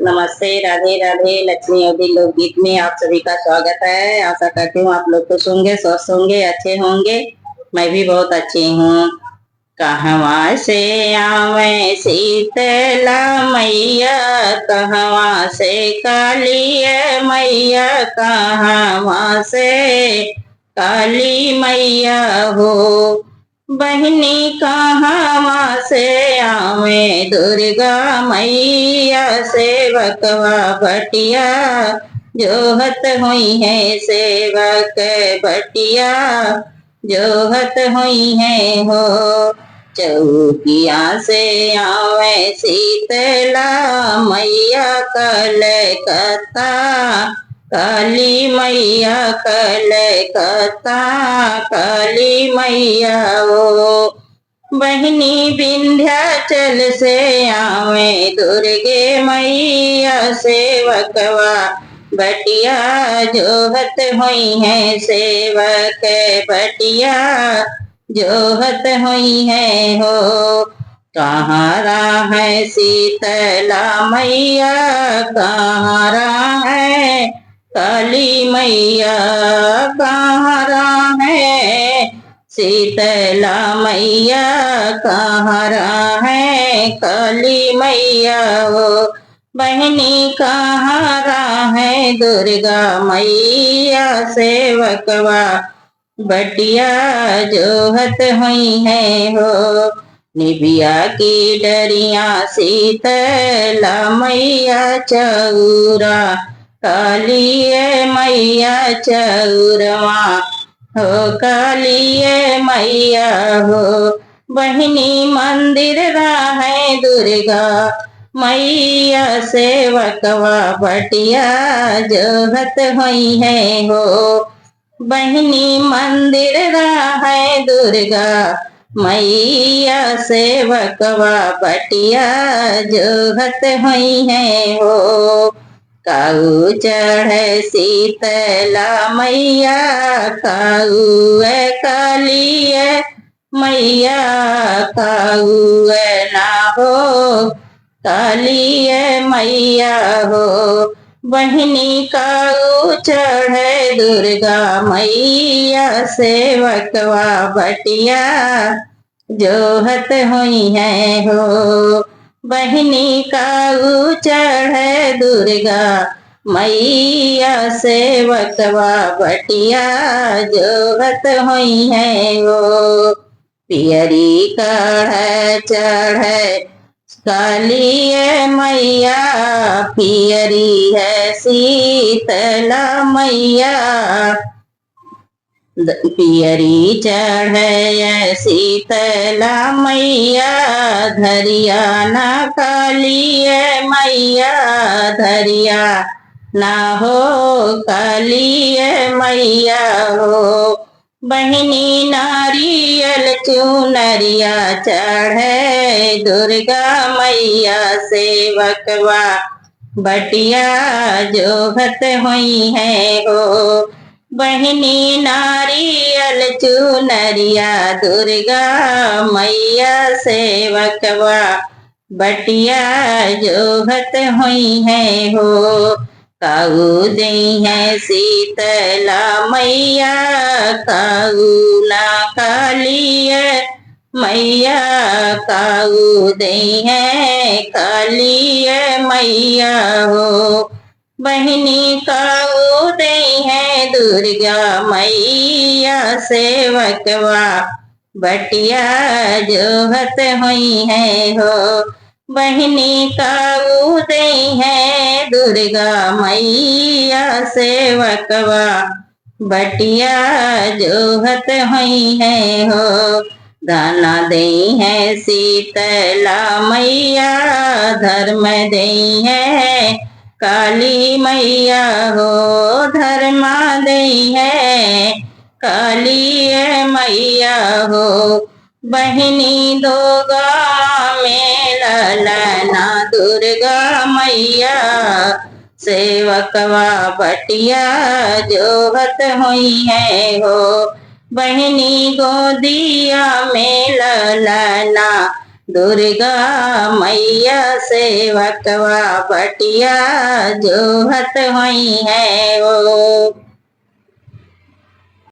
नमस्ते, राधे राधे। लक्ष्मी अवधि लोकगीत में आप सभी का स्वागत है। आशा करती हूँ आप लोग खुश होंगे, स्वस्थ होंगे, अच्छे होंगे। मैं भी बहुत अच्छी हूँ। कहवा से आवे शीतला मैया, कहवा से काली मैया, कहवा से काली मैया हो। बहनी कहवा से आवे दुर्गा मैया, सेवकवा बटिया जोहत हुई है, सेवक बटिया जोहत हुई है हो। चौकिया से आवे शीतला मैया, कलकत्ता काली मैया, कलकत्ता काली मैया ओ। बहनी विंध्याचल से आवे दुर्गे मैया, सेवकवा बटिया जोहत हुई है, सेवक बटिया जोहत हुई है हो। कहाँ है शीतला मैया, कहाँ है काली मैया, कहाँ है शीतला मैया, कहाँ है काली मैया हो। बहनी कहाँ है दुर्गा मैया, सेवकवा बटिया जोहत हुई है हो। निबिया की डरिया शीतला मैया, चौरा काली मैया चौरवा हो, काली मैया हो। बहनी मंदिर है दुर्गा मैया, सेवकवा बटिया जोहत हुई है हो। बहनी मंदिर है दुर्गा मैया, सेवकवा बटिया जोहत हुई है हो। काऊ चढ़े शीतला मैया, काऊ काली मैया, काऊ ना हो काली मैया हो। बहनी काऊ चढ़े दुर्गा मैया, सेवकवा बटिया जोहत हुई है हो। बहनी काऊ चढ़े दुर्गा मैया, सेवकवा बटिया जोहत हुई है वो। पियरी कढ़ चढ़े काली मैया, पियरी है शीतला मैया, पियरी चढ़े शीतला मैया, धरिया ना काली मैया, धरिया ना हो काली मैया हो। बहनी नारियल चुनरिया चढ़े दुर्गा मैया, सेवकवा बटिया जोहत हुई है हो। बहनी नारियल चुनरिया दुर्गा मैया, सेवकवा बटिया जोहत हुई है हो। काऊ दई है शीतला मैया, काऊ ना काली मैया, काऊ दई है काली मैया हो। बहनी काऊ दई है दुर्गा मैया, सेवकवा बटिया जोहत हुई है हो। बहनी काऊ दई है दुर्गा मैया, सेवकवा बटिया जोहत हुई है हो। दाना दई है शीतला मैया, धर्म दई है काली मैया हो, धर्मा दई है काली मैया हो। बहनी दो गाँव में ललना दुर्गा मैया, सेवकवा बटिया जोहत हुई है हो। बहनी गोदिया में ललना दुर्गा मैया सेवकवा बटिया जोहत हुई है वो।